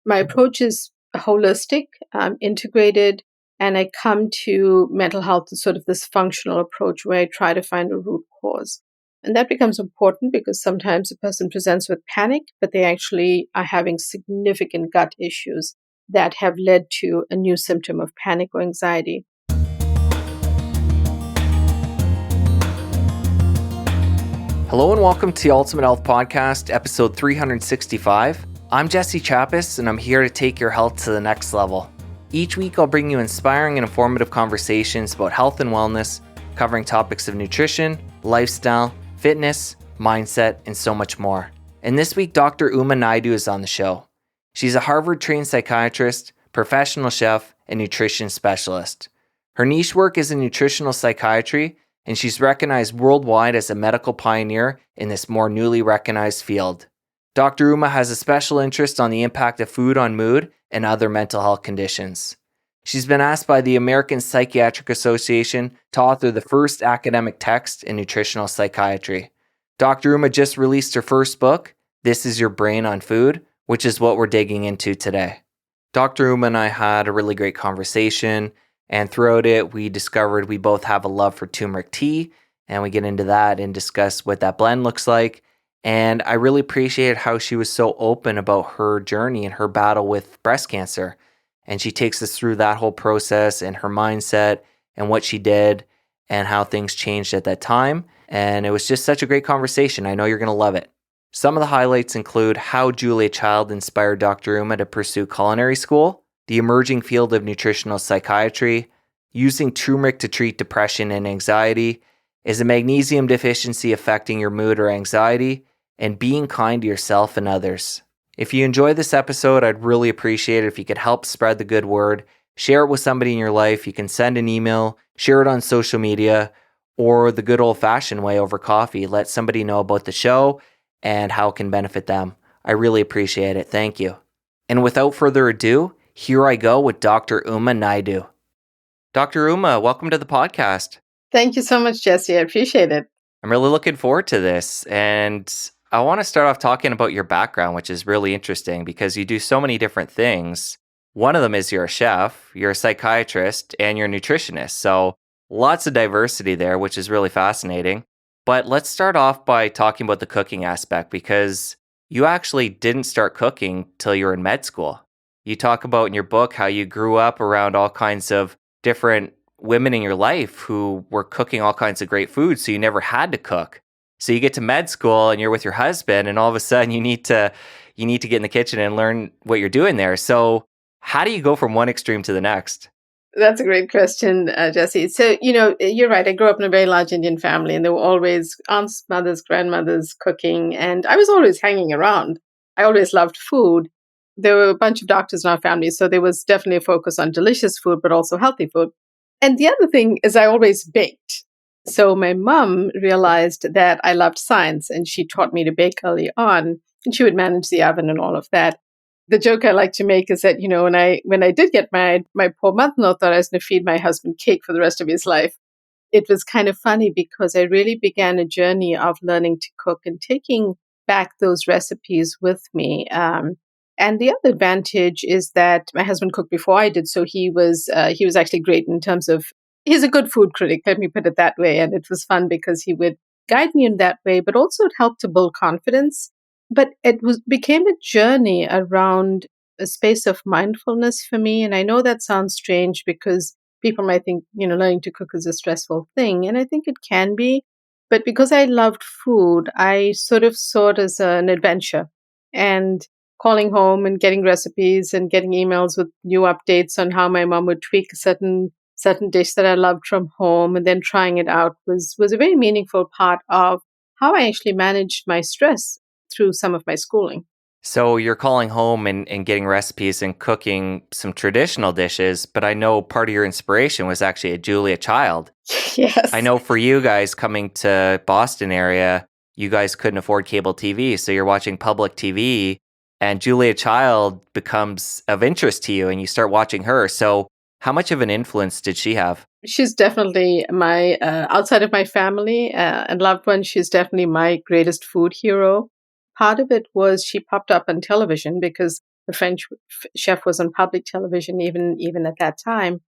My approach is holistic, integrated, and I come to mental health as sort of this functional approach where I try to find a root cause. And that becomes important because sometimes a person presents with panic, but they actually are having significant gut issues that have led to a new symptom of panic or anxiety. Hello and welcome to the Ultimate Health Podcast, episode 365. I'm Jesse Chappis, and I'm here to take your health to the next level. Each week, I'll bring you inspiring and informative conversations about health and wellness, covering topics of nutrition, lifestyle, fitness, mindset, and so much more. And this week, Dr. Uma Naidoo is on the show. She's a Harvard-trained psychiatrist, professional chef, and nutrition specialist. Her niche work is in nutritional psychiatry, and she's recognized worldwide as a medical pioneer in this more newly recognized field. Dr. Uma has a special interest on the impact of food on mood and other mental health conditions. She's been asked by the American Psychiatric Association to author the first academic text in nutritional psychiatry. Dr. Uma just released her first book, This Is Your Brain on Food, which is what we're digging into today. Dr. Uma and I had a really great conversation, and throughout it, we discovered we both have a love for turmeric tea, and we get into that and discuss what that blend looks like. And I really appreciated how she was so open about her journey and her battle with breast cancer. And she takes us through that whole process and her mindset and what she did and how things changed at that time. And it was just such a great conversation. I know you're going to love it. Some of the highlights include how Julia Child inspired Dr. Uma to pursue culinary school, the emerging field of nutritional psychiatry, using turmeric to treat depression and anxiety, is a magnesium deficiency affecting your mood or anxiety, and being kind to yourself and others. If you enjoy this episode, I'd really appreciate it if you could help spread the good word, share it with somebody in your life. You can send an email, share it on social media, or the good old-fashioned way over coffee. Let somebody know about the show and how it can benefit them. I really appreciate it. Thank you. And without further ado, here I go with Dr. Uma Naidoo. Dr. Uma, welcome to the podcast. Thank you so much, Jesse. I appreciate it. I'm really looking forward to this. And I want to start off talking about your background, which is really interesting because you do so many different things. One of them is you're a chef, you're a psychiatrist, and you're a nutritionist. So lots of diversity there, which is really fascinating. But let's start off by talking about the cooking aspect because you actually didn't start cooking till you were in med school. You talk about in your book how you grew up around all kinds of different women in your life who were cooking all kinds of great food, so you never had to cook. So you get to med school and you're with your husband, and all of a sudden you need to get in the kitchen and learn what you're doing there. So how do you go from one extreme to the next? That's a great question, Jesse. So, you're right. I grew up in a very large Indian family, and there were always aunts, mothers, grandmothers cooking, and I was always hanging around. I always loved food. There were a bunch of doctors in our family, so there was definitely a focus on delicious food, but also healthy food. And the other thing is I always baked. So my mom realized that I loved science, and she taught me to bake early on, and she would manage the oven and all of that. The joke I like to make is that, when I did get married, my poor mother-in-law thought I was going to feed my husband cake for the rest of his life. It was kind of funny because I really began a journey of learning to cook and taking back those recipes with me. And the other advantage is that my husband cooked before I did, so he was actually great in terms of he's a good food critic, let me put it that way. And it was fun because he would guide me in that way, but also it helped to build confidence. But became a journey around a space of mindfulness for me. And I know that sounds strange because people might think, learning to cook is a stressful thing. And I think it can be. But because I loved food, I sort of saw it as an adventure. And calling home and getting recipes and getting emails with new updates on how my mom would tweak a certain dish that I loved from home and then trying it out was a very meaningful part of how I actually managed my stress through some of my schooling. So you're calling home and getting recipes and cooking some traditional dishes, but I know part of your inspiration was actually a Julia Child. Yes. I know for you guys coming to Boston area, you guys couldn't afford cable TV, so you're watching public TV, and Julia Child becomes of interest to you and you start watching her. So how much of an influence did she have? She's definitely my, outside of my family and loved ones, she's definitely my greatest food hero. Part of it was she popped up on television because The French chef was on public television even at that time.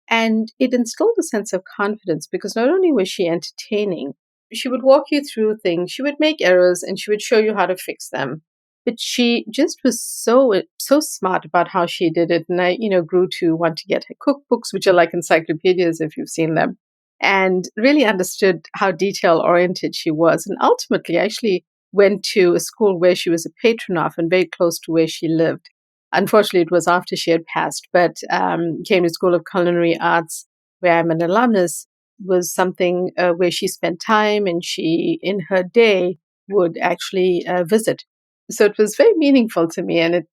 And it instilled a sense of confidence because not only was she entertaining, she would walk you through things, she would make errors and she would show you how to fix them. But she just was so smart about how she did it. And I, grew to want to get her cookbooks, which are like encyclopedias if you've seen them, and really understood how detail oriented she was. And ultimately, I actually went to a school where she was a patron of and very close to where she lived. Unfortunately, it was after she had passed, but came to School of Culinary Arts, where I'm an alumnus, was something where she spent time and she, in her day, would actually visit. So it was very meaningful to me, and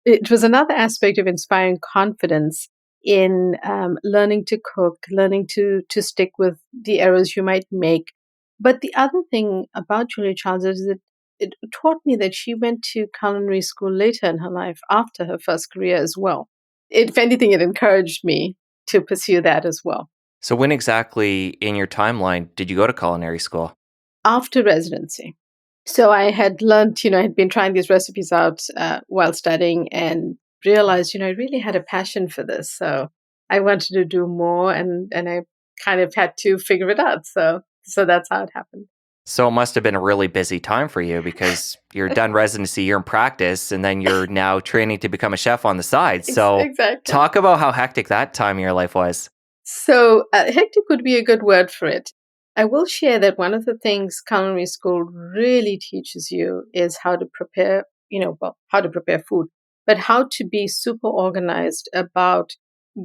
it was another aspect of inspiring confidence in learning to cook, learning to stick with the errors you might make. But the other thing about Julia Childs is that it taught me that she went to culinary school later in her life after her first career as well. If anything, it encouraged me to pursue that as well. So when exactly in your timeline did you go to culinary school? After residency. So I had learned, I had been trying these recipes out while studying and realized, I really had a passion for this. So I wanted to do more and I kind of had to figure it out. So that's how it happened. So it must have been a really busy time for you because you're done residency, you're in practice, and then you're now training to become a chef on the side. So Exactly. talk about how hectic that time in your life was. So hectic would be a good word for it. I will share that one of the things culinary school really teaches you is how to prepare, how to prepare food, but how to be super organized about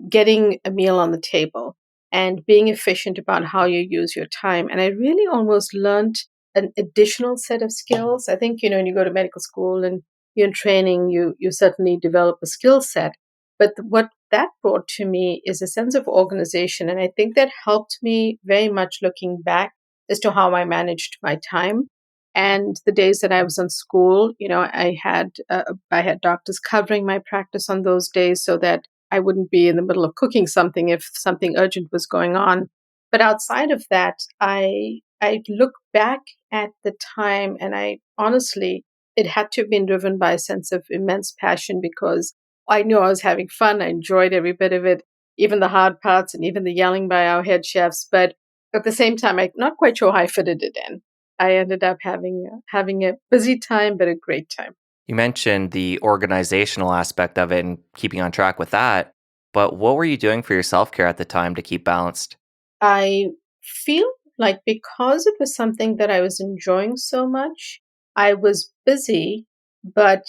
getting a meal on the table and being efficient about how you use your time. And I really almost learned an additional set of skills. I think, when you go to medical school and you're in training, you certainly develop a skill set. But what that brought to me is a sense of organization. And I think that helped me very much looking back as to how I managed my time. And the days that I was in school, I had doctors covering my practice on those days so that I wouldn't be in the middle of cooking something if something urgent was going on. But outside of that, I look back at the time and I honestly, it had to have been driven by a sense of immense passion because I knew I was having fun. I enjoyed every bit of it, even the hard parts and even the yelling by our head chefs. But at the same time, I'm not quite sure how I fitted it in. I ended up having a busy time, but a great time. You mentioned the organizational aspect of it and keeping on track with that, but what were you doing for your self-care at the time to keep balanced? I feel like because it was something that I was enjoying so much, I was busy, but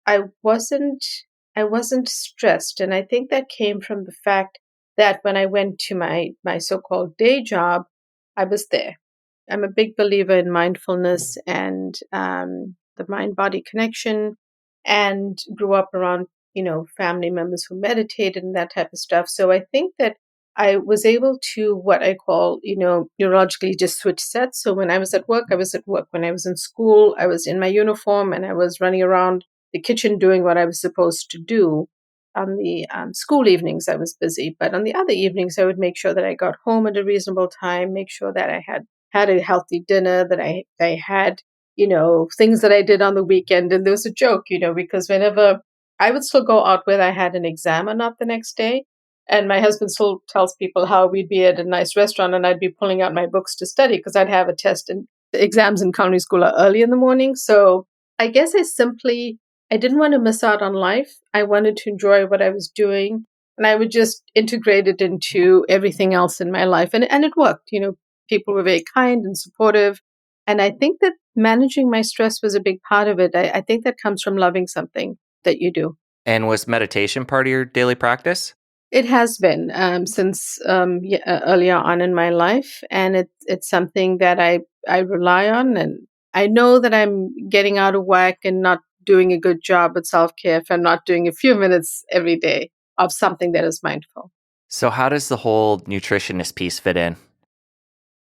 I wasn't I wasn't stressed. And I think that came from the fact that when I went to my so-called day job, I was there. I'm a big believer in mindfulness and the mind-body connection, and grew up around family members who meditated and that type of stuff. So I think that I was able to what I call neurologically just switch sets. So when I was at work, I was at work. When I was in school, I was in my uniform and I was running around the kitchen doing what I was supposed to do. On the school evenings, I was busy, but on the other evenings, I would make sure that I got home at a reasonable time, make sure that I had a healthy dinner, that I had, things that I did on the weekend. And there was a joke, because whenever I would still go out whether I had an exam or not the next day. And my husband still tells people how we'd be at a nice restaurant and I'd be pulling out my books to study because I'd have a test, and the exams in culinary school are early in the morning. So I guess I didn't want to miss out on life. I wanted to enjoy what I was doing, and I would just integrate it into everything else in my life. And it worked. People were very kind and supportive. And I think that managing my stress was a big part of it. I think that comes from loving something that you do. And was meditation part of your daily practice? It has been since earlier on in my life, and it's something that I rely on, and I know that I'm getting out of whack and not doing a good job at self care if I'm not doing a few minutes every day of something that is mindful. So how does the whole nutritionist piece fit in?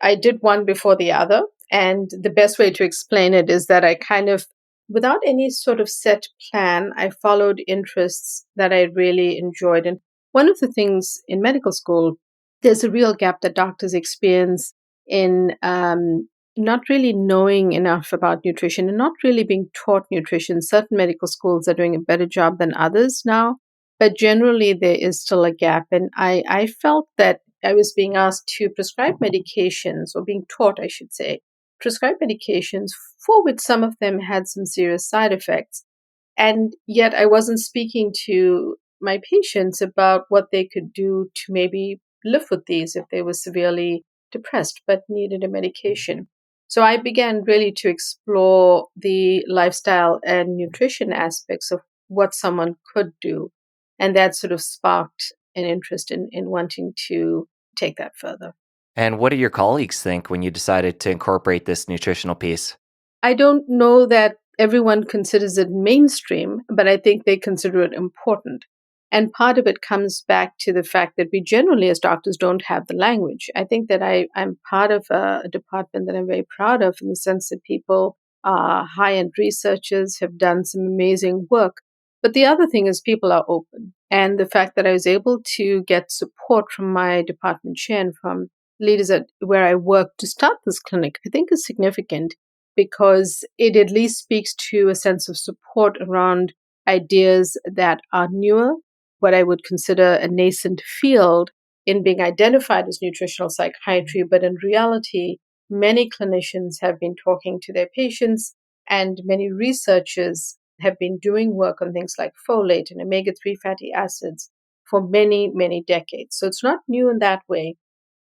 I did one before the other. And the best way to explain it is that I kind of, without any sort of set plan, I followed interests that I really enjoyed. And one of the things in medical school, there's a real gap that doctors experience in not really knowing enough about nutrition and not really being taught nutrition. Certain medical schools are doing a better job than others now, but generally there is still a gap. And I felt that I was being asked to prescribe medications, or being taught, I should say, prescribe medications for which some of them had some serious side effects. And yet I wasn't speaking to my patients about what they could do to maybe live with these if they were severely depressed but needed a medication. So I began really to explore the lifestyle and nutrition aspects of what someone could do. And that sort of sparked an interest in wanting to take that further. And what do your colleagues think when you decided to incorporate this nutritional piece? I don't know that everyone considers it mainstream, but I think they consider it important. And part of it comes back to the fact that we generally, as doctors, don't have the language. I think that I'm part of a department that I'm very proud of, in the sense that people are high end researchers, have done some amazing work. But the other thing is, people are open. And the fact that I was able to get support from my department chair and from leaders at where I work to start this clinic, I think is significant, because it at least speaks to a sense of support around ideas that are newer, what I would consider a nascent field in being identified as nutritional psychiatry. But in reality, many clinicians have been talking to their patients, and many researchers have been doing work on things like folate and omega 3 fatty acids for many, many decades. So it's not new in that way.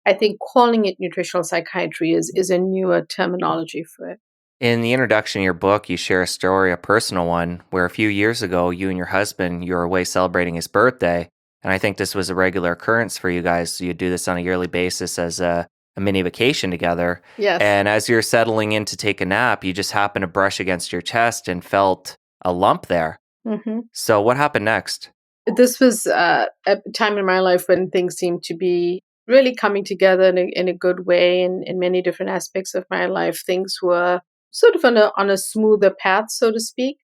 I think calling it nutritional psychiatry is a newer terminology for it. In the introduction of your book, you share a story, a personal one, where a few years ago, you and your husband, you were away celebrating his birthday. And I think this was a regular occurrence for you guys. So you do this on a yearly basis as a mini vacation together. Yes. And as you're settling in to take a nap, you just happen to brush against your chest and felt a lump there. Hmm. So what happened next? This was a time in my life when things seemed to be really coming together in a good way, in many different aspects of my life. Things were sort of on a smoother path, so to speak.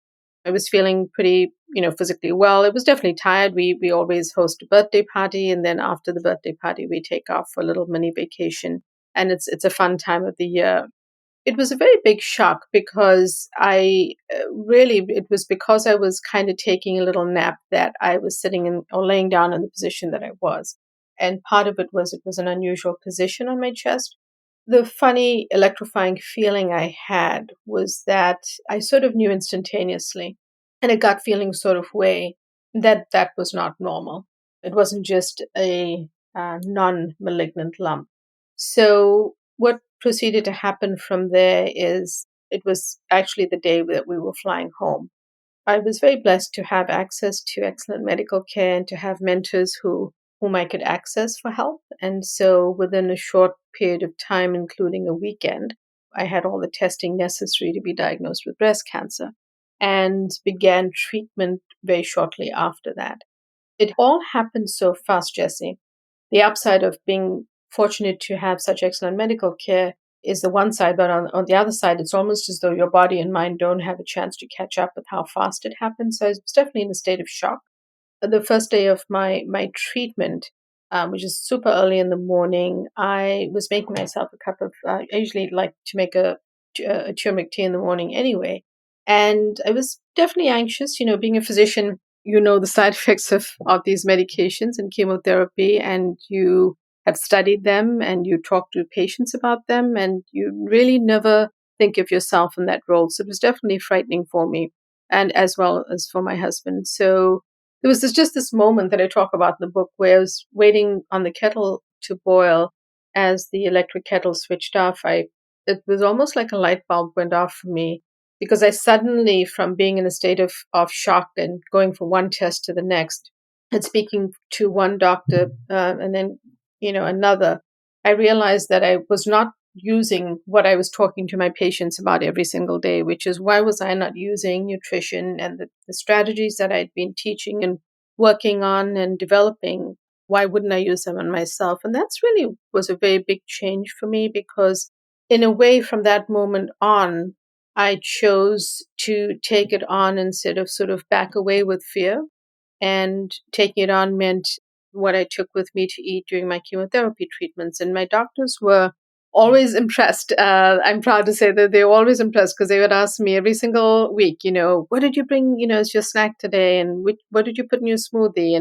I was feeling pretty, physically well. It was definitely tired. We always host a birthday party, and then after the birthday party, we take off for a little mini vacation, and it's a fun time of the year. It was a very big shock, because it was because I was kind of taking a little nap that I was sitting in, or laying down in the position that I was. And part of it was an unusual position on my chest. The funny, electrifying feeling I had was that I sort of knew instantaneously, in a gut feeling sort of way, that that was not normal. It wasn't just a non malignant lump. So, what proceeded to happen from there is, it was actually the day that we were flying home. I was very blessed to have access to excellent medical care and to have mentors whom I could access for help. And so within a short period of time, including a weekend, I had all the testing necessary to be diagnosed with breast cancer, and began treatment very shortly after that. It all happened so fast, Jesse. The upside of being fortunate to have such excellent medical care is the one side, but on the other side, it's almost as though your body and mind don't have a chance to catch up with how fast it happens. So I was definitely in a state of shock. The first day of my treatment, which is super early in the morning, I was making myself a cup of. I usually like to make a turmeric tea in the morning anyway, and I was definitely anxious. Being a physician, the side effects of these medications and chemotherapy, and you have studied them and you talk to patients about them, and you really never think of yourself in that role. So it was definitely frightening for me, and as well as for my husband. So there was just this moment that I talk about in the book, where I was waiting on the kettle to boil. As the electric kettle switched off, it was almost like a light bulb went off for me, because I suddenly, from being in a state of shock and going from one test to the next, and speaking to one doctor, and then another, I realized that I was not using what I was talking to my patients about every single day, which is, why was I not using nutrition and the strategies that I'd been teaching and working on and developing? Why wouldn't I use them on myself? And that's really was a very big change for me, because in a way, from that moment on, I chose to take it on instead of sort of back away with fear. And taking it on meant what I took with me to eat during my chemotherapy treatments. And my doctors were always impressed. I'm proud to say that they were always impressed because they would ask me every single week, what did you bring, as your snack today, and what did you put in your smoothie?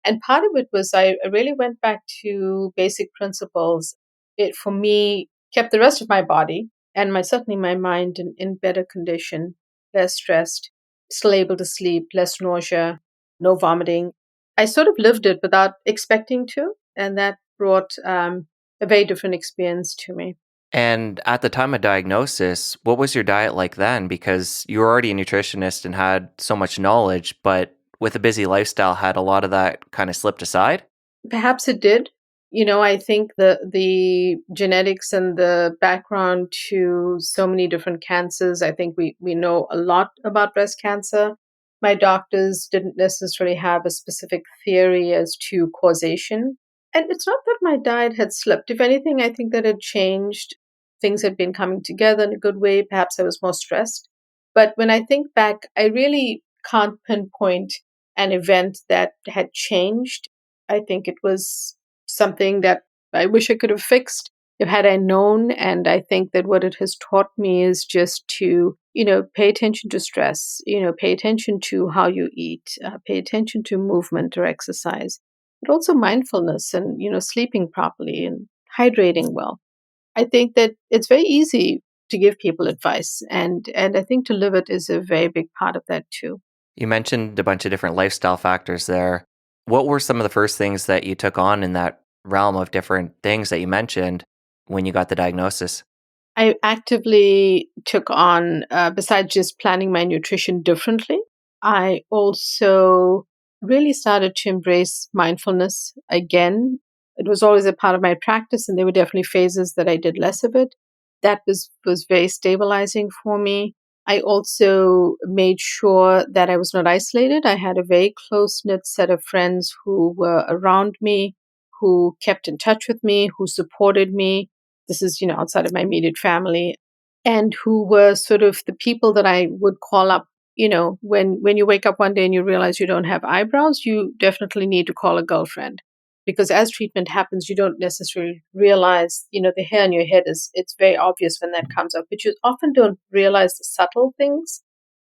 And part of it was I really went back to basic principles. It for me kept the rest of my body and certainly my mind in better condition, less stressed, still able to sleep, less nausea, no vomiting. I sort of lived it without expecting to, and that brought a very different experience to me. And at the time of diagnosis, what was your diet like then? Because you were already a nutritionist and had so much knowledge, but with a busy lifestyle, had a lot of that kind of slipped aside? Perhaps it did. I think the genetics and the background to so many different cancers, I think we know a lot about breast cancer. My doctors didn't necessarily have a specific theory as to causation. And it's not that my diet had slipped. If anything, I think that it changed. Things had been coming together in a good way. Perhaps I was more stressed. But when I think back, I really can't pinpoint an event that had changed. I think it was something that I wish I could have fixed if had I known. And I think that what it has taught me is just to, pay attention to stress, pay attention to how you eat, pay attention to movement or exercise, but also mindfulness and, sleeping properly and hydrating well. I think that it's very easy to give people advice, and I think to live it is a very big part of that too. You mentioned a bunch of different lifestyle factors there. What were some of the first things that you took on in that realm of different things that you mentioned when you got the diagnosis? I actively took on, besides just planning my nutrition differently, I also really started to embrace mindfulness again. It was always a part of my practice, and there were definitely phases that I did less of it. That was very stabilizing for me. I also made sure that I was not isolated. I had a very close knit set of friends who were around me, who kept in touch with me, who supported me. This is, outside of my immediate family, and who were sort of the people that I would call up. When you wake up one day and you realize you don't have eyebrows, you definitely need to call a girlfriend, because as treatment happens, you don't necessarily realize, the hair on your head it's very obvious when that comes up, but you often don't realize the subtle things.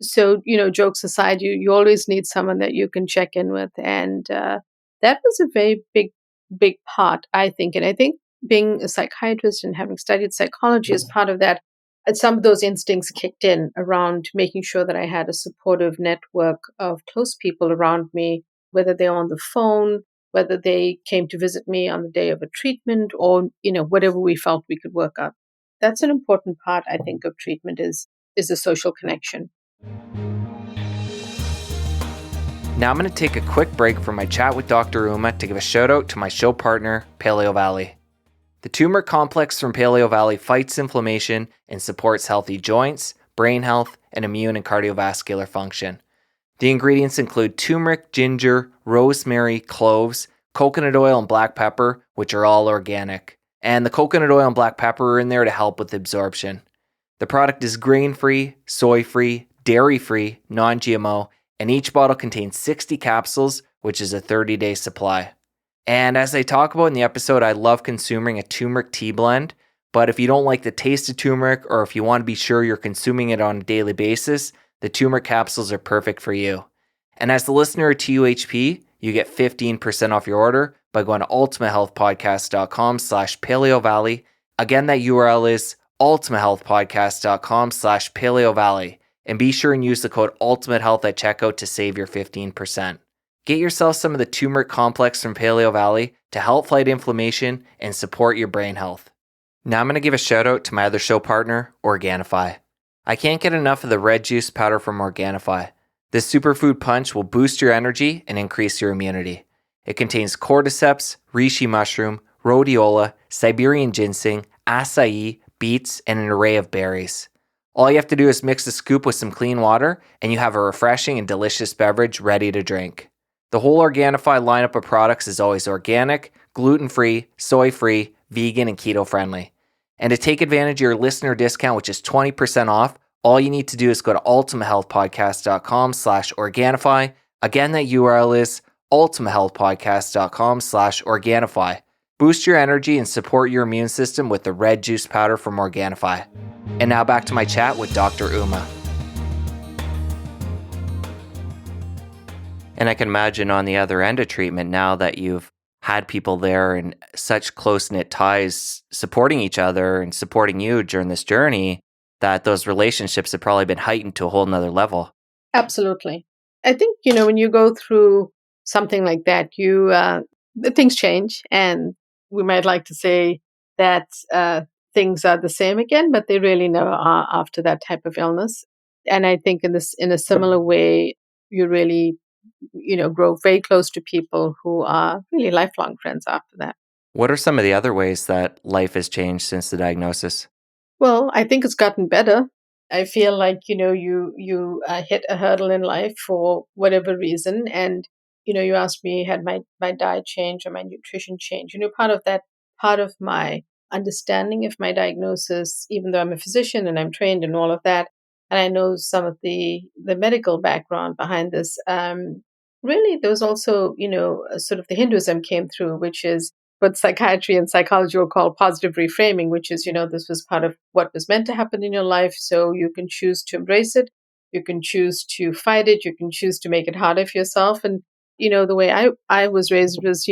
So, jokes aside, you always need someone that you can check in with. And that was a very big part, I think. And I think being a psychiatrist and having studied psychology as part of that, and some of those instincts kicked in around making sure that I had a supportive network of close people around me, whether they're on the phone, whether they came to visit me on the day of a treatment, or, whatever we felt we could work out. That's an important part, I think, of treatment is a social connection. Now I'm going to take a quick break from my chat with Dr. Uma to give a shout out to my show partner, Paleo Valley. The turmeric complex from Paleo Valley fights inflammation and supports healthy joints, brain health, and immune and cardiovascular function. The ingredients include turmeric, ginger, rosemary, cloves, coconut oil, and black pepper, which are all organic. And the coconut oil and black pepper are in there to help with absorption. The product is grain-free, soy-free, dairy-free, non-GMO, and each bottle contains 60 capsules, which is a 30-day supply. And as I talk about in the episode, I love consuming a turmeric tea blend, but if you don't like the taste of turmeric, or if you want to be sure you're consuming it on a daily basis, the turmeric capsules are perfect for you. And as the listener to UHP, you get 15% off your order by going to ultimatehealthpodcast.com/paleovalley. Again, that URL is ultimatehealthpodcast.com/paleovalley. And be sure and use the code ULTIMATEHEALTH at checkout to save your 15%. Get yourself some of the turmeric complex from Paleo Valley to help fight inflammation and support your brain health. Now I'm going to give a shout out to my other show partner, Organifi. I can't get enough of the red juice powder from Organifi. This superfood punch will boost your energy and increase your immunity. It contains cordyceps, reishi mushroom, rhodiola, Siberian ginseng, acai, beets, and an array of berries. All you have to do is mix the scoop with some clean water, and you have a refreshing and delicious beverage ready to drink. The whole Organifi lineup of products is always organic, gluten-free, soy-free, vegan, and keto-friendly. And to take advantage of your listener discount, which is 20% off, all you need to do is go to ultimatehealthpodcast.com/Organifi. Again, that URL is ultimatehealthpodcast.com/Organifi. Boost your energy and support your immune system with the red juice powder from Organifi. And now back to my chat with Dr. Uma. And I can imagine on the other end of treatment, now that you've had people there in such close-knit ties supporting each other and supporting you during this journey, that those relationships have probably been heightened to a whole nother level. Absolutely. I think, when you go through something like that, things change, and we might like to say that things are the same again, but they really never are after that type of illness. And I think in a similar way, you really, grow very close to people who are really lifelong friends after that. What are some of the other ways that life has changed since the diagnosis? Well, I think it's gotten better. I feel like you hit a hurdle in life for whatever reason, and you asked me, had my diet changed or my nutrition changed? Part of my understanding of my diagnosis, even though I'm a physician and I'm trained in all of that, and I know some of the medical background behind this. Really, there was also sort of the Hinduism came through, which is what psychiatry and psychology will call positive reframing, which is, this was part of what was meant to happen in your life. So you can choose to embrace it. You can choose to fight it. You can choose to make it harder for yourself. And, the way I was raised was,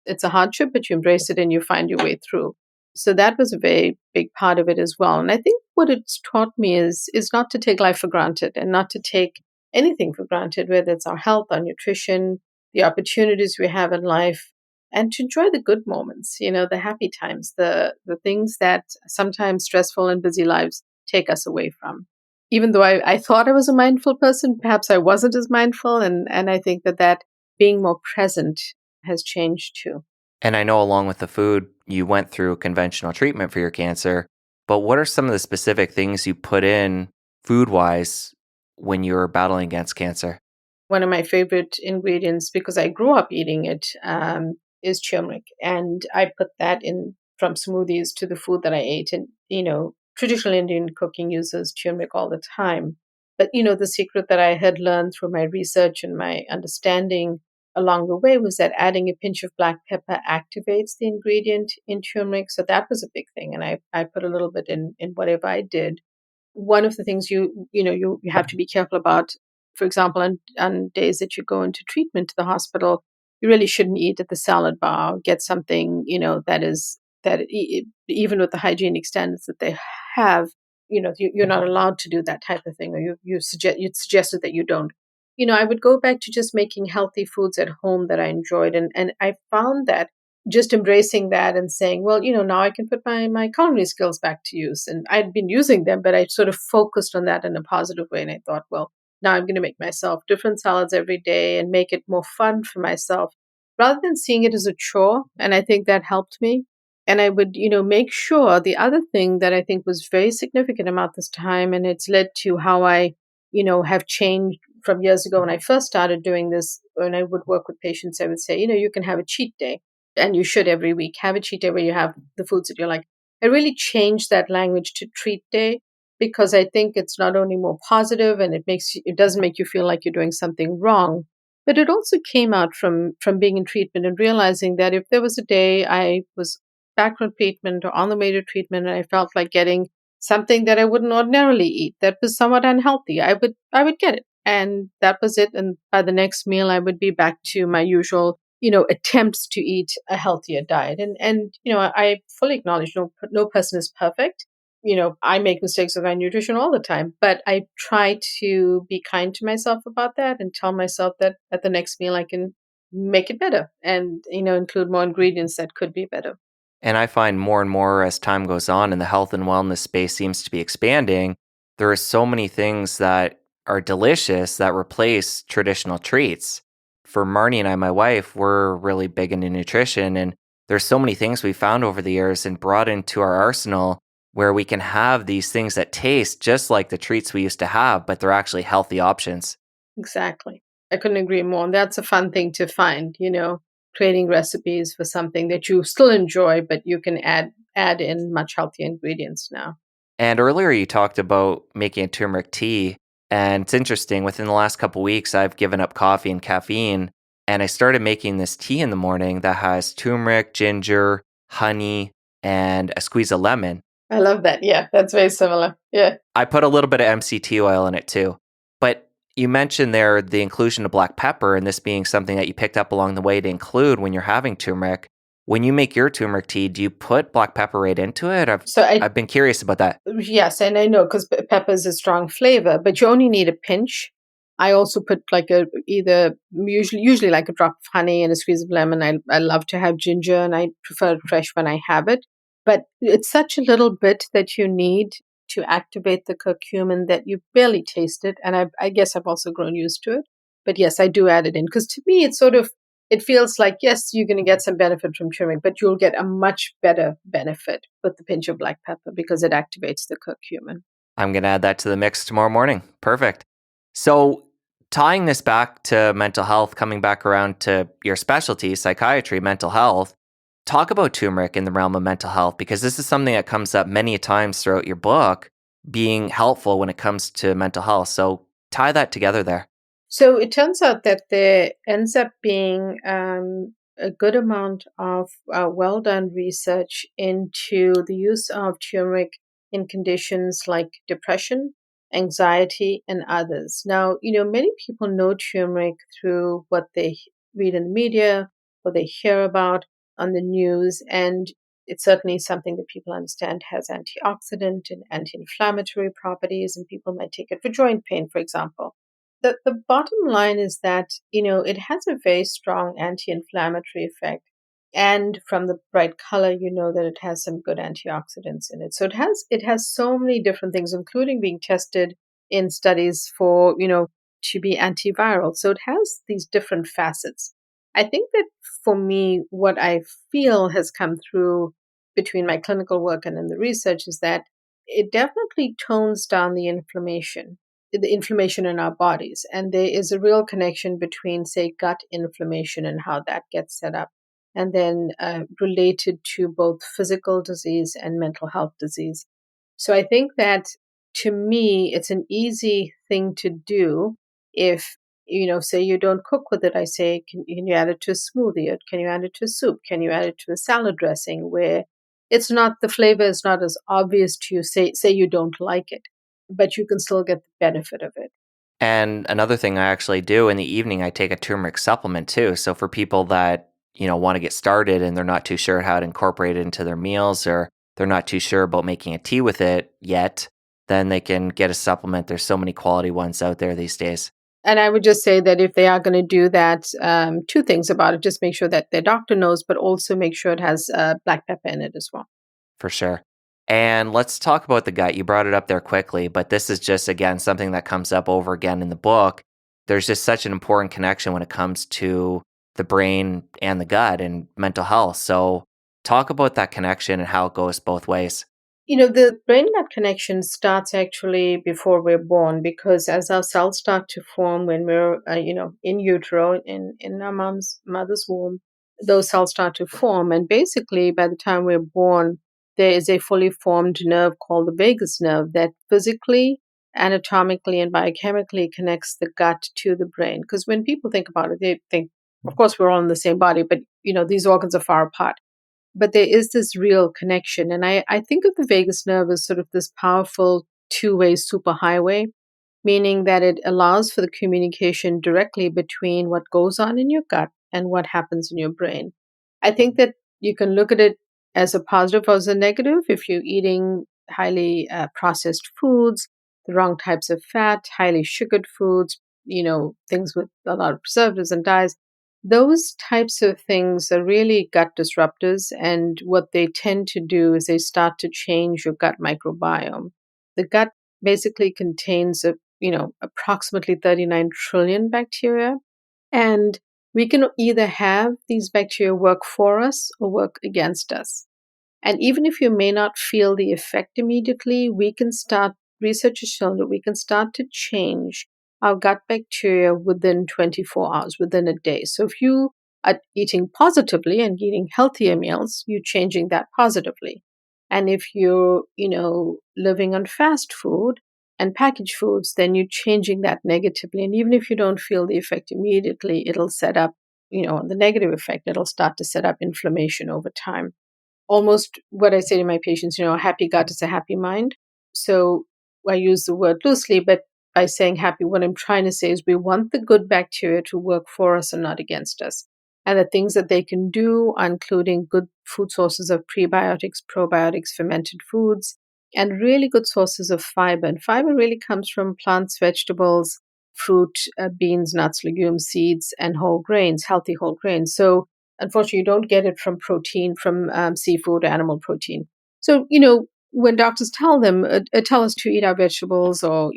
it's a hardship, but you embrace it and you find your way through. So that was a very big part of it as well. And I think what it's taught me is not to take life for granted and not to take anything for granted, whether it's our health, our nutrition, the opportunities we have in life, and to enjoy the good moments, the happy times, the things that sometimes stressful and busy lives take us away from. Even though I thought I was a mindful person, perhaps I wasn't as mindful. And I think that being more present has changed too. And I know along with the food, you went through conventional treatment for your cancer, but what are some of the specific things you put in food-wise when you were battling against cancer? One of my favorite ingredients, because I grew up eating it, is turmeric. And I put that in from smoothies to the food that I ate. And, traditional Indian cooking uses turmeric all the time. But, the secret that I had learned through my research and my understanding along the way was that adding a pinch of black pepper activates the ingredient in turmeric. So that was a big thing. And I put a little bit in whatever I did. One of the things you have to be careful about, for example, on days that you go into treatment to the hospital, you really shouldn't eat at the salad bar. Get something even with the hygienic standards that they have, you're not allowed to do that type of thing, or you suggested that you don't. I would go back to just making healthy foods at home that I enjoyed, and I found that just embracing that and saying, well, now I can put my culinary skills back to use. And I'd been using them, but I sort of focused on that in a positive way. And I thought, well, now I'm going to make myself different salads every day and make it more fun for myself rather than seeing it as a chore. And I think that helped me. And I would, make sure the other thing that I think was very significant about this time, and it's led to how I, have changed from years ago when I first started doing this. When I would work with patients, I would say, you can have a cheat day, and you should every week have a cheat day where you have the foods that you like. I really changed that language to treat day because I think it's not only more positive and it doesn't make you feel like you're doing something wrong, but it also came out from being in treatment and realizing that if there was a day I was back from treatment or on the way to treatment and I felt like getting something that I wouldn't ordinarily eat that was somewhat unhealthy, I would get it. And that was it. And by the next meal I would be back to my usual attempts to eat a healthier diet. And I fully acknowledge no person is perfect. I make mistakes with my nutrition all the time, but I try to be kind to myself about that and tell myself that at the next meal I can make it better and include more ingredients that could be better. And I find more and more as time goes on and the health and wellness space seems to be expanding, there are so many things that are delicious that replace traditional treats. For Marnie and I, my wife, we're really big into nutrition, and there's so many things we found over the years and brought into our arsenal where we can have these things that taste just like the treats we used to have, but they're actually healthy options. Exactly. I couldn't agree more. And that's a fun thing to find, creating recipes for something that you still enjoy, but you can add in much healthier ingredients now. And earlier you talked about making a turmeric tea. And it's interesting, within the last couple weeks, I've given up coffee and caffeine. And I started making this tea in the morning that has turmeric, ginger, honey, and a squeeze of lemon. I love that. Yeah, that's very similar. Yeah. I put a little bit of MCT oil in it too. But you mentioned there the inclusion of black pepper and this being something that you picked up along the way to include when you're having turmeric. When you make your turmeric tea, do you put black pepper right into it? So I've been curious about that. yes, and I know because pepper is a strong flavor, but you only need a pinch. I also put like usually like a drop of honey and a squeeze of lemon. I love to have ginger, and I prefer it fresh when I have it. But it's such a little bit that you need to activate the curcumin that you barely taste it. And I guess I've also grown used to it. But yes, I do add it in because to me, it feels like, yes, you're going to get some benefit from turmeric, but you'll get a much better benefit with the pinch of black pepper because it activates the curcumin. I'm going to add that to the mix tomorrow morning. Perfect. So, tying this back to mental health, coming back around to your specialty, psychiatry, mental health, talk about turmeric in the realm of mental health, because this is something that comes up many times throughout your book, being helpful when it comes to mental health. So, tie that together there. So it turns out that there ends up being a good amount of well done research into the use of turmeric in conditions like depression, anxiety, and others. Now, many people know turmeric through what they read in the media, what they hear about on the news, and it's certainly something that people understand has antioxidant and anti inflammatory properties, and people might take it for joint pain, for example. The bottom line is that, it has a very strong anti-inflammatory effect. And from the bright color, you know that it has some good antioxidants in it. So it has so many different things, including being tested in studies for, to be antiviral. So it has these different facets. I think that for me, what I feel has come through between my clinical work and in the research is that it definitely tones down the inflammation in our bodies. And there is a real connection between, say, gut inflammation and how that gets set up, and then related to both physical disease and mental health disease. So I think that to me, it's an easy thing to do if, say you don't cook with it. I say, can you add it to a smoothie? Or can you add it to a soup? Can you add it to a salad dressing where the flavor is not as obvious to you, say you don't like it, but you can still get the benefit of it. And another thing I actually do in the evening, I take a turmeric supplement too. So for people that, want to get started and they're not too sure how to incorporate it into their meals, or they're not too sure about making a tea with it yet, then they can get a supplement. There's so many quality ones out there these days. And I would just say that if they are going to do that, two things about it: just make sure that their doctor knows, but also make sure it has black pepper in it as well. For sure. And let's talk about the gut. You brought it up there quickly, but this is just, again, something that comes up over again in the book. There's just such an important connection when it comes to the brain and the gut and mental health. So, talk about that connection and how it goes both ways. The brain gut connection starts actually before we're born, because as our cells start to form when we're, in utero, in our mother's womb, those cells start to form. And basically, by the time we're born, there is a fully formed nerve called the vagus nerve that physically, anatomically, and biochemically connects the gut to the brain. Because when people think about it, they think, of course, we're all in the same body, but, these organs are far apart, but there is this real connection. And I think of the vagus nerve as sort of this powerful two-way superhighway, meaning that it allows for the communication directly between what goes on in your gut and what happens in your brain. I think that you can look at it as a positive or as a negative. If you're eating highly processed foods, the wrong types of fat, highly sugared foods, things with a lot of preservatives and dyes, those types of things are really gut disruptors. And what they tend to do is they start to change your gut microbiome. The gut basically contains approximately 39 trillion bacteria. And we can either have these bacteria work for us or work against us. And even if you may not feel the effect immediately, research has shown that we can start to change our gut bacteria within 24 hours, within a day. So if you are eating positively and eating healthier meals, you're changing that positively. And if you're, living on fast food and packaged foods, then you're changing that negatively. And even if you don't feel the effect immediately, it'll set up, the negative effect, it'll start to set up inflammation over time. almost what I say to my patients, a happy gut is a happy mind. So I use the word loosely, but by saying happy, what I'm trying to say is we want the good bacteria to work for us and not against us. And the things that they can do are including good food sources of prebiotics, probiotics, fermented foods, and really good sources of fiber. And fiber really comes from plants, vegetables, fruit, beans, nuts, legumes, seeds, and whole grains, healthy whole grains. So unfortunately, you don't get it from protein, from seafood or animal protein. So, when doctors tell us to eat our vegetables or,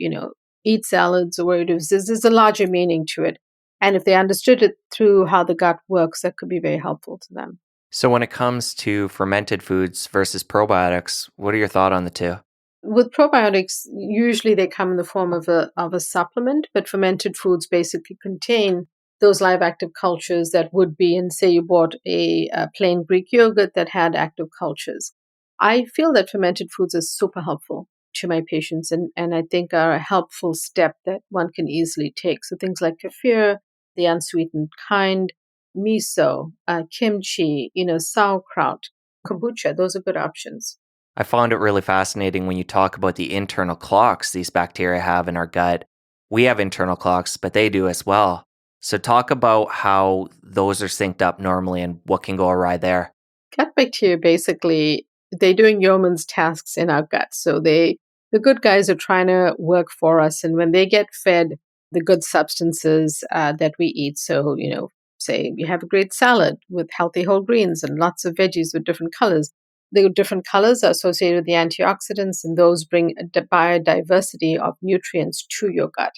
eat salads or whatever it is, there's a larger meaning to it. And if they understood it through how the gut works, that could be very helpful to them. So when it comes to fermented foods versus probiotics, what are your thoughts on the two? With probiotics, usually they come in the form of a supplement, but fermented foods basically contain those live active cultures that would be in, say, you bought a plain Greek yogurt that had active cultures. I feel that fermented foods are super helpful to my patients and I think are a helpful step that one can easily take. So things like kefir, the unsweetened kind, miso, kimchi, sauerkraut, kombucha, those are good options. I found it really fascinating when you talk about the internal clocks these bacteria have in our gut. We have internal clocks, but they do as well. So talk about how those are synced up normally and what can go awry there. Gut bacteria basically they're doing yeoman's tasks in our gut. So the good guys are trying to work for us, and when they get fed the good substances that we eat, so say you have a great salad with healthy whole greens and lots of veggies with different colors. The different colors are associated with the antioxidants, and those bring a biodiversity of nutrients to your gut.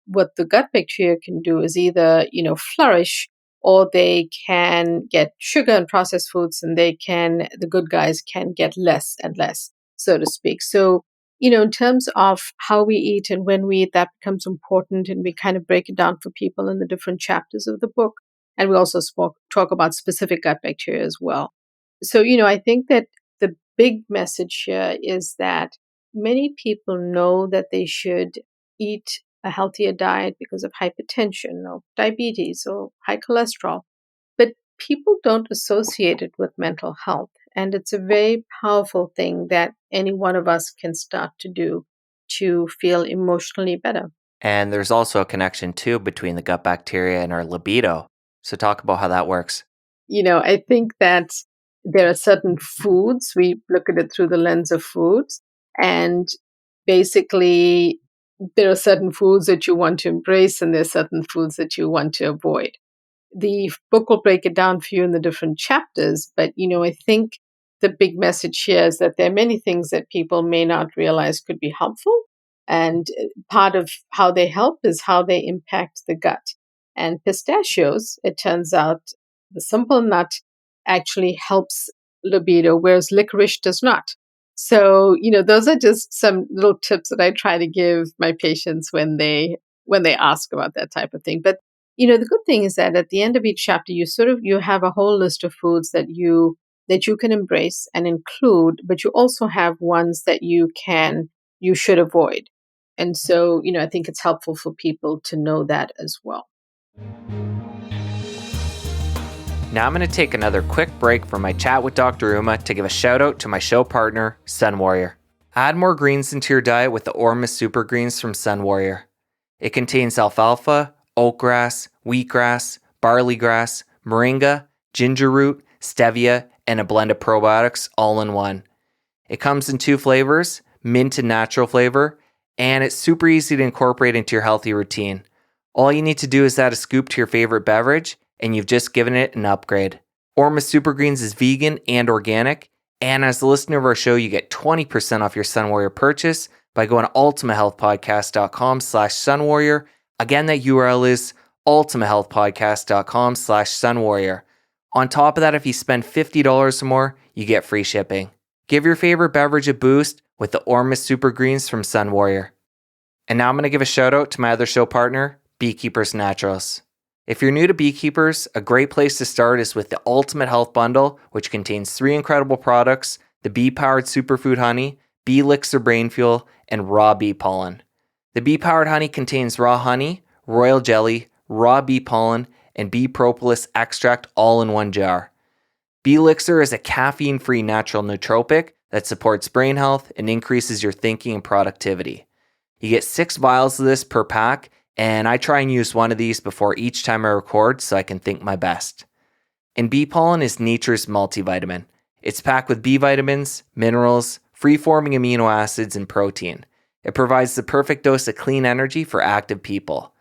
What the gut bacteria can do is either flourish or they can get sugar and processed foods and the good guys can get less and less, so to speak. So, in terms of how we eat and when we eat, that becomes important and we kind of break it down for people in the different chapters of the book. And we also talk about specific gut bacteria as well. So, I think that the big message here is that many people know that they should eat a healthier diet because of hypertension or diabetes or high cholesterol. But people don't associate it with mental health. And it's a very powerful thing that any one of us can start to do to feel emotionally better. And there's also a connection too between the gut bacteria and our libido. So talk about how that works. I think that there are certain foods, we look at it through the lens of foods, and basically there are certain foods that you want to embrace and there's certain foods that you want to avoid. The book will break it down for you in the different chapters, but I think the big message here is that there are many things that people may not realize could be helpful, and part of how they help is how they impact the gut. And pistachios, it turns out, the simple nut actually helps libido, whereas licorice does not. So, those are just some little tips that I try to give my patients when they ask about that type of thing. But the good thing is that at the end of each chapter, you have a whole list of foods that you can embrace and include, but you also have ones that you should avoid. And so, I think it's helpful for people to know that as well. Now I'm going to take another quick break from my chat with Dr. Uma to give a shout out to my show partner, Sun Warrior. Add more greens into your diet with the Ormus Super Greens from Sun Warrior. It contains alfalfa, oatgrass, wheatgrass, barley grass, moringa, ginger root, stevia, and a blend of probiotics all in one. It comes in 2 flavors, mint and natural flavor, and it's super easy to incorporate into your healthy routine. All you need to do is add a scoop to your favorite beverage, and you've just given it an upgrade. Ormus Super Greens is vegan and organic, and as a listener of our show, you get 20% off your Sun Warrior purchase by going to ultimatehealthpodcast.com/sunwarrior. Again, that URL is ultimatehealthpodcast.com/sunwarrior. On top of that, if you spend $50 or more, you get free shipping. Give your favorite beverage a boost with the Ormus Super Greens from Sun Warrior. And now I'm going to give a shout out to my other show partner, Beekeepers Naturals. If you're new to beekeepers, a great place to start is with the Ultimate Health Bundle, which contains 3 incredible products: the bee-powered superfood honey, bee elixir brain fuel, and raw bee pollen. The bee-powered honey contains raw honey, royal jelly, raw bee pollen, and bee propolis extract all in one jar. B-Elixir is a caffeine-free natural nootropic that supports brain health and increases your thinking and productivity. You get 6 vials of this per pack, and I try and use one of these before each time I record so I can think my best. And bee pollen is nature's multivitamin. It's packed with B vitamins, minerals, free-forming amino acids, and protein. It provides the perfect dose of clean energy for active people.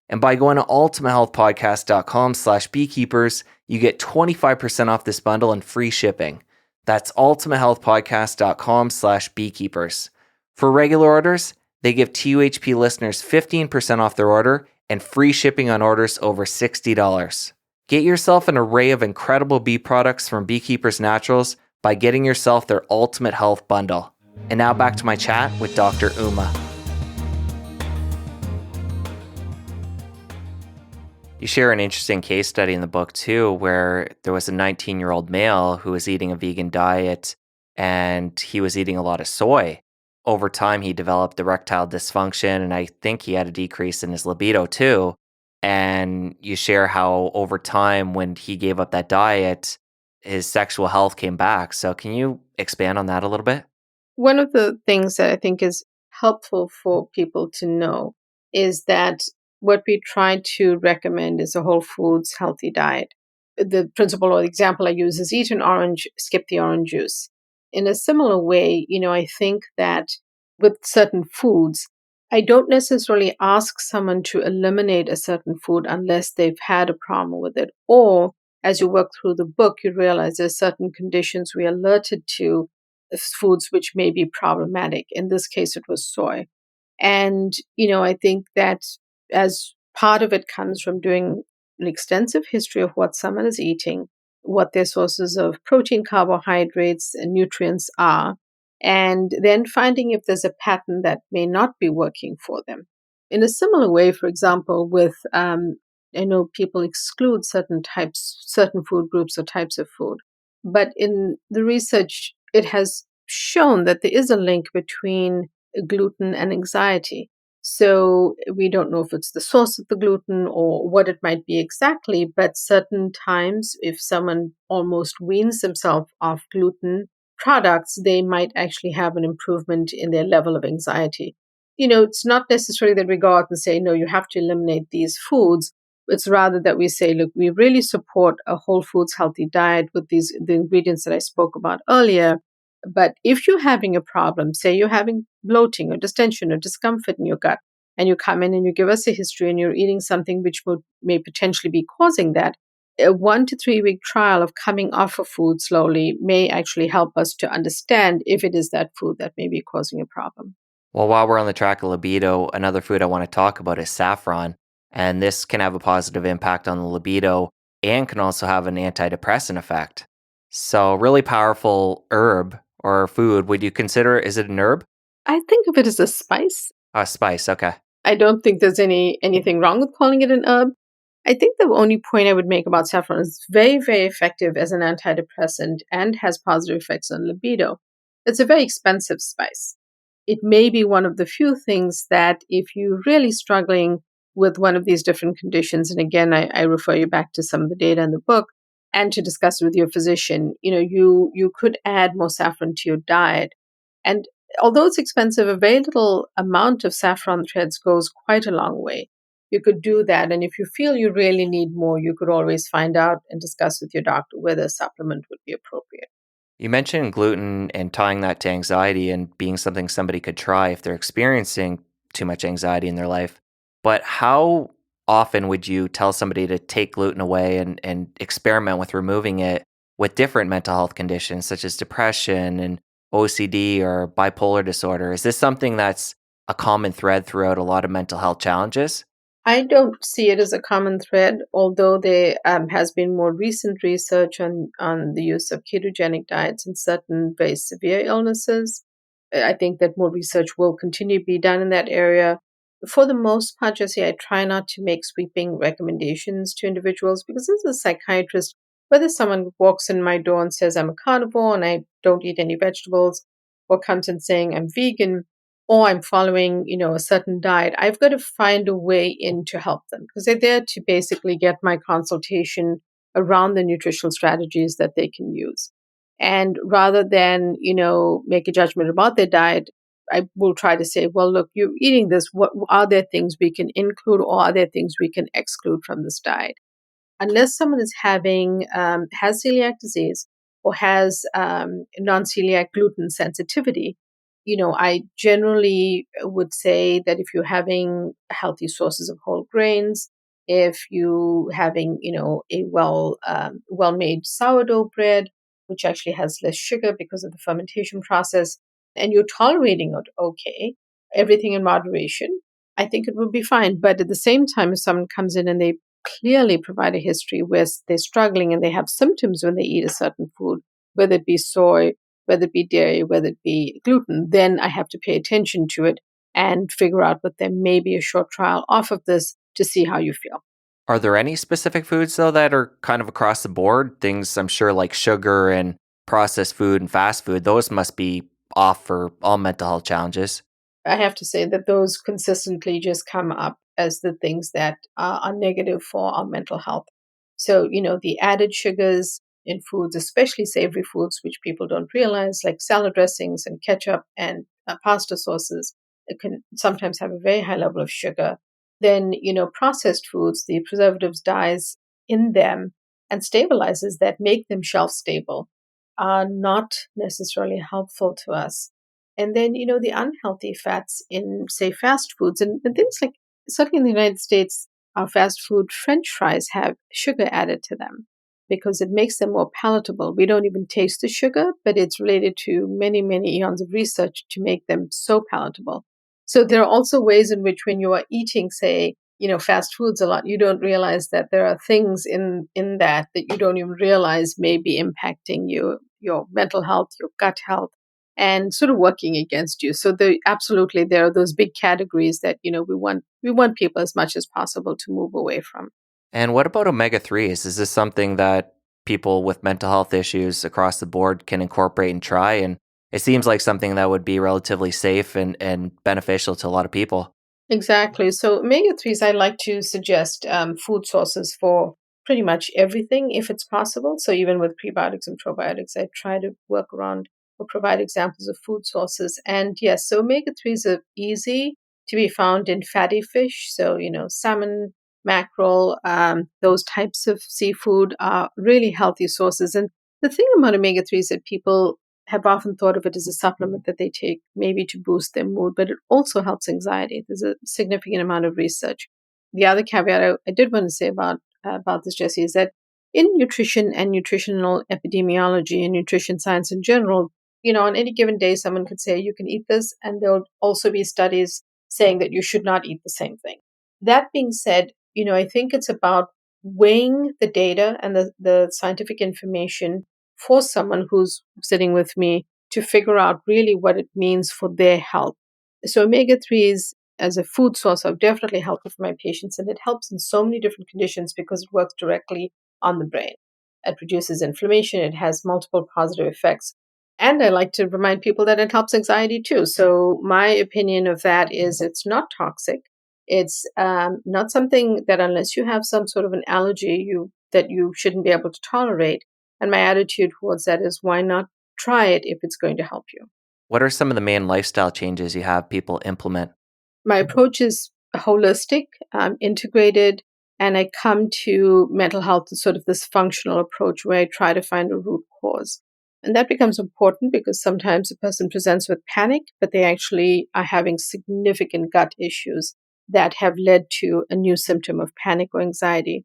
And by going to ultimatehealthpodcast.com/beekeepers, you get 25% off this bundle and free shipping. That's ultimatehealthpodcast.com/beekeepers. For regular orders, they give TUHP listeners 15% off their order and free shipping on orders over $60. Get yourself an array of incredible bee products from Beekeepers Naturals by getting yourself their Ultimate Health Bundle. And now back to my chat with Dr. Uma. You share an interesting case study in the book too, where there was a 19-year-old male who was eating a vegan diet and he was eating a lot of soy. Over time, he developed erectile dysfunction, and I think he had a decrease in his libido too. And you share how over time, when he gave up that diet, his sexual health came back. So can you expand on that a little bit? One of the things that I think is helpful for people to know is that what we try to recommend is a whole foods healthy diet. The principle or example I use is eat an orange, skip the orange juice. In a similar way, I think that with certain foods, I don't necessarily ask someone to eliminate a certain food unless they've had a problem with it. Or as you work through the book, you realize there's certain conditions we alerted to foods which may be problematic. In this case, it was soy. And, I think that as part of it comes from doing an extensive history of what someone is eating, what their sources of protein, carbohydrates, and nutrients are, and then finding if there's a pattern that may not be working for them. In a similar way, for example, with, I know people exclude certain food groups or types of food, but in the research, it has shown that there is a link between gluten and anxiety. So we don't know if it's the source of the gluten or what it might be exactly, but certain times, if someone almost weans themselves off gluten products, they might actually have an improvement in their level of anxiety. It's not necessarily that we go out and say, no, you have to eliminate these foods. It's rather that we say, look, we really support a whole foods healthy diet with the ingredients that I spoke about earlier. But if you're having a problem, say you're having bloating or distension or discomfort in your gut, and you come in and you give us a history and you're eating something which may potentially be causing that, a 1 to 3 week trial of coming off of food slowly may actually help us to understand if it is that food that may be causing a problem. Well, while we're on the track of libido, another food I want to talk about is saffron. And this can have a positive impact on the libido and can also have an antidepressant effect. So, really powerful herb or food. Would you consider, is it an herb? I think of it as a spice. A spice, okay. I don't think there's anything wrong with calling it an herb. I think the only point I would make about saffron is very, very effective as an antidepressant and has positive effects on libido. It's a very expensive spice. It may be one of the few things that if you're really struggling with one of these different conditions, and again, I refer you back to some of the data in the book, and to discuss with your physician, you could add more saffron to your diet. And although it's expensive, a very little amount of saffron threads goes quite a long way. You could do that. And if you feel you really need more, you could always find out and discuss with your doctor whether a supplement would be appropriate. You mentioned gluten and tying that to anxiety and being something somebody could try if they're experiencing too much anxiety in their life. But how often would you tell somebody to take gluten away and experiment with removing it with different mental health conditions such as depression and OCD or bipolar disorder? Is this something that's a common thread throughout a lot of mental health challenges? I don't see it as a common thread, although there has been more recent research on the use of ketogenic diets in certain very severe illnesses. I think that more research will continue to be done in that area. For the most part, Jesse, I try not to make sweeping recommendations to individuals because as a psychiatrist, whether someone walks in my door and says I'm a carnivore and I don't eat any vegetables, or comes in saying I'm vegan, or I'm following, a certain diet, I've got to find a way in to help them because they're there to basically get my consultation around the nutritional strategies that they can use. And rather than, make a judgment about their diet, I will try to say, well, look, you're eating this. What are there things we can include, or are there things we can exclude from this diet? Unless someone is has celiac disease or has non-celiac gluten sensitivity, I generally would say that if you're having healthy sources of whole grains, if you having a well-made sourdough bread, which actually has less sugar because of the fermentation process, and you're tolerating it okay, everything in moderation, I think it would be fine. But at the same time, if someone comes in and they clearly provide a history where they're struggling and they have symptoms when they eat a certain food, whether it be soy, whether it be dairy, whether it be gluten, then I have to pay attention to it and figure out what there may be a short trial off of this to see how you feel. Are there any specific foods, though, that are kind of across the board? Things I'm sure like sugar and processed food and fast food, those must be off for all mental health challenges. I have to say that those consistently just come up as the things that are negative for our mental health. So, the added sugars in foods, especially savory foods, which people don't realize, like salad dressings and ketchup and pasta sauces, it can sometimes have a very high level of sugar. Then, processed foods, the preservatives, dyes in them and stabilizers that make them shelf stable are not necessarily helpful to us. And then, the unhealthy fats in, say, fast foods and things like, certainly in the United States, our fast food French fries have sugar added to them because it makes them more palatable. We don't even taste the sugar, but it's related to many, many eons of research to make them so palatable. So there are also ways in which when you are eating, say, fast foods a lot, you don't realize that there are things in that you don't even realize may be impacting your mental health, your gut health, and sort of working against you. So absolutely there are those big categories that we want people as much as possible to move away from. And what about omega 3s? Is this something that people with mental health issues across the board can incorporate and try? And it seems like something that would be relatively safe and beneficial to a lot of people. Exactly. So omega 3s, I like to suggest food sources for pretty much everything if it's possible. So even with prebiotics and probiotics, I try to work around or provide examples of food sources. And yes, so omega 3s are easy to be found in fatty fish. So, salmon, mackerel, those types of seafood are really healthy sources. And the thing about omega 3s that people have often thought of it as a supplement that they take maybe to boost their mood, but it also helps anxiety. There's a significant amount of research. The other caveat I did want to say about this, Jesse, is that in nutrition and nutritional epidemiology and nutrition science in general, on any given day, someone could say you can eat this, and there'll also be studies saying that you should not eat the same thing. That being said, I think it's about weighing the data and the scientific information for someone who's sitting with me to figure out really what it means for their health. So omega 3s as a food source are definitely helpful for my patients, and it helps in so many different conditions because it works directly on the brain. It reduces inflammation, it has multiple positive effects. And I like to remind people that it helps anxiety too. So my opinion of that is it's not toxic. It's not something that unless you have some sort of an allergy, that you shouldn't be able to tolerate. And my attitude towards that is why not try it if it's going to help you? What are some of the main lifestyle changes you have people implement? My approach is holistic, integrated, and I come to mental health as sort of this functional approach where I try to find a root cause. And that becomes important because sometimes a person presents with panic, but they actually are having significant gut issues that have led to a new symptom of panic or anxiety.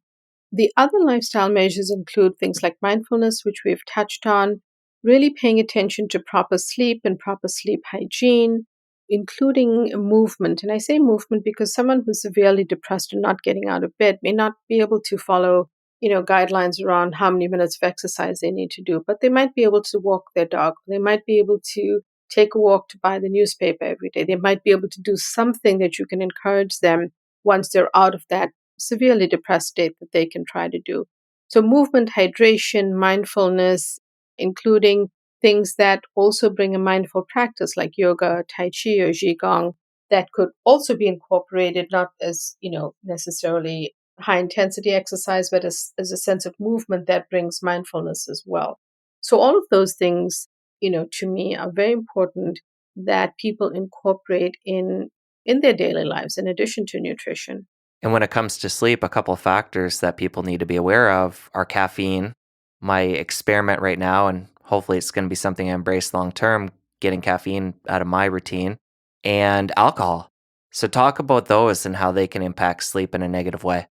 The other lifestyle measures include things like mindfulness, which we've touched on, really paying attention to proper sleep and proper sleep hygiene, including movement. And I say movement because someone who's severely depressed and not getting out of bed may not be able to follow, guidelines around how many minutes of exercise they need to do, but they might be able to walk their dog. They might be able to take a walk to buy the newspaper every day. They might be able to do something that you can encourage them once they're out of that severely depressed state that they can try to do. So movement, hydration, mindfulness, including things that also bring a mindful practice like yoga, tai chi, or qigong that could also be incorporated, not as, necessarily high intensity exercise, but as a sense of movement that brings mindfulness as well. So all of those things, to me are very important that people incorporate in their daily lives in addition to nutrition. And when it comes to sleep, a couple of factors that people need to be aware of are caffeine. My experiment right now, and hopefully it's going to be something I embrace long term, getting caffeine out of my routine, and alcohol. So, talk about those and how they can impact sleep in a negative way.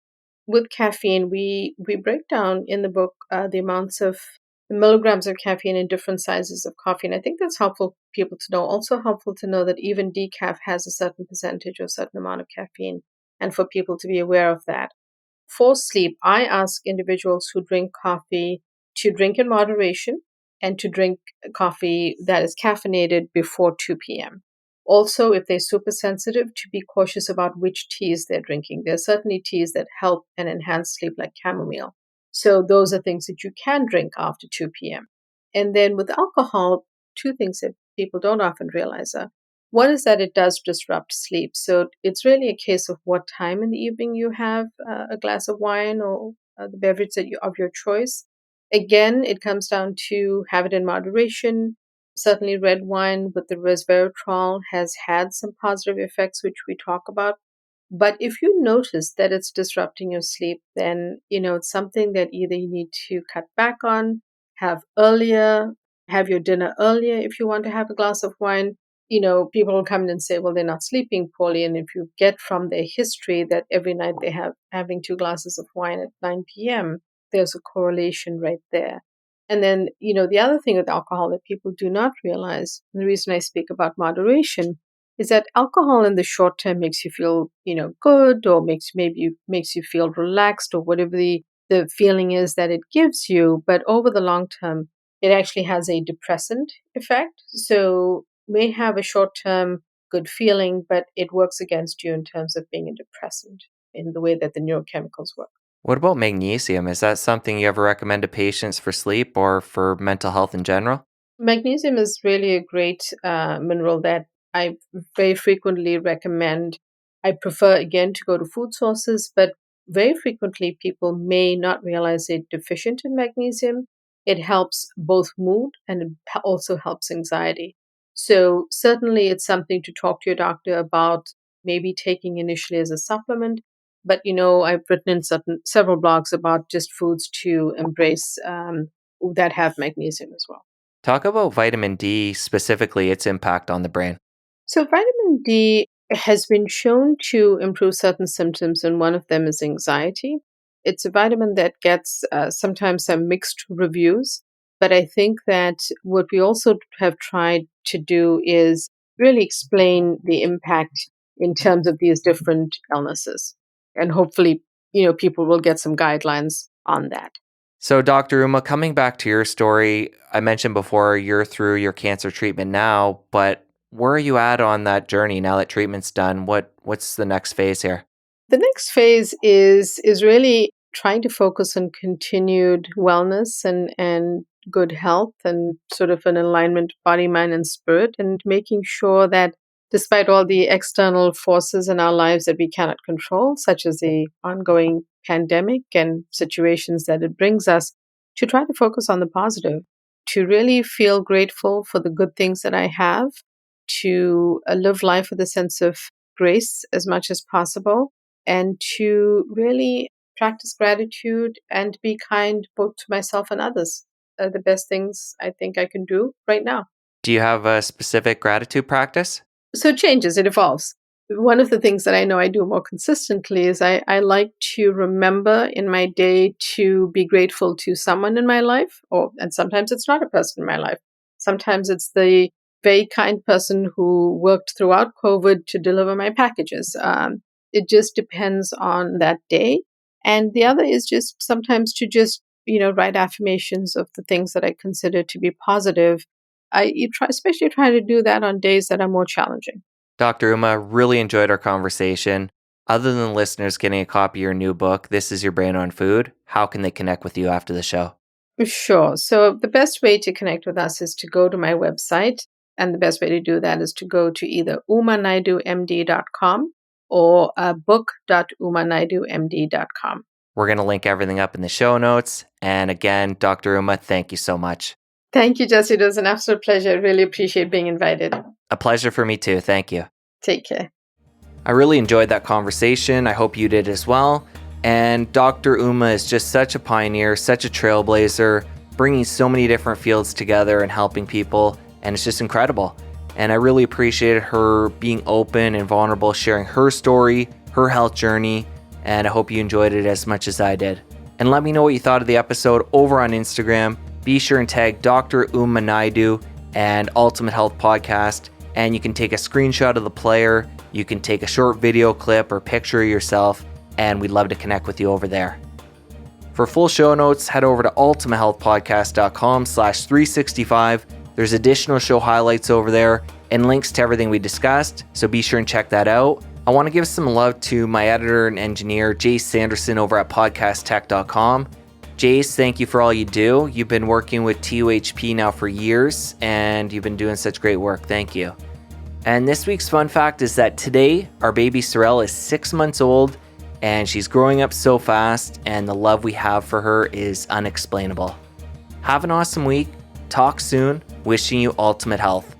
With caffeine, we break down in the book the amounts of the milligrams of caffeine in different sizes of coffee, and I think that's helpful for people to know. Also helpful to know that even decaf has a certain percentage or certain amount of caffeine, and for people to be aware of that. For sleep, I ask individuals who drink coffee to drink in moderation and to drink coffee that is caffeinated before 2 p.m. Also, if they're super sensitive, to be cautious about which teas they're drinking. There are certainly teas that help and enhance sleep, like chamomile. So, those are things that you can drink after 2 p.m. And then with alcohol, two things that people don't often realize are one is that it does disrupt sleep. So it's really a case of what time in the evening you have a glass of wine or the beverage of your choice. Again, it comes down to have it in moderation. Certainly, red wine with the resveratrol has had some positive effects, which we talk about. But if you notice that it's disrupting your sleep, then it's something that either you need to cut back on, have earlier, have your dinner earlier if you want to have a glass of wine. People will come in and say, well, they're not sleeping poorly. And if you get from their history that every night they have having 2 glasses of wine at 9 p.m., there's a correlation right there. And then, the other thing with alcohol that people do not realize, and the reason I speak about moderation, is that alcohol in the short term makes you feel, good, or makes you feel relaxed, or whatever the feeling is that it gives you. But over the long term, it actually has a depressant effect. So may have a short term good feeling, but it works against you in terms of being a depressant in the way that the neurochemicals work. What about magnesium? Is that something you ever recommend to patients for sleep or for mental health in general? Magnesium is really a great mineral that I very frequently recommend. I prefer, again, to go to food sources, but very frequently people may not realize they're deficient in magnesium. It helps both mood and it also helps anxiety. So, certainly, it's something to talk to your doctor about, maybe taking initially as a supplement. But, I've written in several blogs about just foods to embrace that have magnesium as well. Talk about vitamin D, specifically its impact on the brain. So, vitamin D has been shown to improve certain symptoms, and one of them is anxiety. It's a vitamin that gets sometimes some mixed reviews, but I think that what we also have tried to do is really explain the impact in terms of these different illnesses. And hopefully, people will get some guidelines on that. So, Dr. Uma, coming back to your story, I mentioned before you're through your cancer treatment now, but where are you at on that journey now that treatment's done? What's the next phase here? The next phase is really trying to focus on continued wellness and good health and sort of an alignment body, mind, and spirit, and making sure that despite all the external forces in our lives that we cannot control, such as the ongoing pandemic and situations that it brings us, to try to focus on the positive, to really feel grateful for the good things that I have, to live life with a sense of grace as much as possible, and to really practice gratitude and be kind both to myself and others. Are the best things I think I can do right now. Do you have a specific gratitude practice? So it changes, it evolves. One of the things that I know I do more consistently is I like to remember in my day to be grateful to someone in my life, and sometimes it's not a person in my life. Sometimes it's the very kind person who worked throughout COVID to deliver my packages. It just depends on that day. And the other is just sometimes to just, write affirmations of the things that I consider to be positive. Especially try to do that on days that are more challenging. Dr. Uma, really enjoyed our conversation. Other than listeners getting a copy of your new book, This Is Your Brain on Food, how can they connect with you after the show? Sure. So the best way to connect with us is to go to my website. And the best way to do that is to go to either umanaidoomd.com or book.umanaidoomd.com. We're going to link everything up in the show notes. And again, Dr. Uma, thank you so much. Thank you, Jesse. It was an absolute pleasure. I really appreciate being invited. A pleasure for me too. Thank you. Take care. I really enjoyed that conversation. I hope you did as well. And Dr. Uma is just such a pioneer, such a trailblazer, bringing so many different fields together and helping people. And it's just incredible. And I really appreciated her being open and vulnerable, sharing her story, her health journey. And I hope you enjoyed it as much as I did. And let me know what you thought of the episode over on Instagram. Be sure and tag Dr. Uma Naidoo and Ultimate Health Podcast. And you can take a screenshot of the player. You can take a short video clip or picture of yourself. And we'd love to connect with you over there. For full show notes, head over to ultimatehealthpodcast.com/365. There's additional show highlights over there and links to everything we discussed. So be sure and check that out. I want to give some love to my editor and engineer, Jace Sanderson over at podcasttech.com. Jace, thank you for all you do. You've been working with TUHP now for years, and you've been doing such great work. Thank you. And this week's fun fact is that today, our baby Sorel is 6 months old, and she's growing up so fast, and the love we have for her is unexplainable. Have an awesome week. Talk soon. Wishing you ultimate health.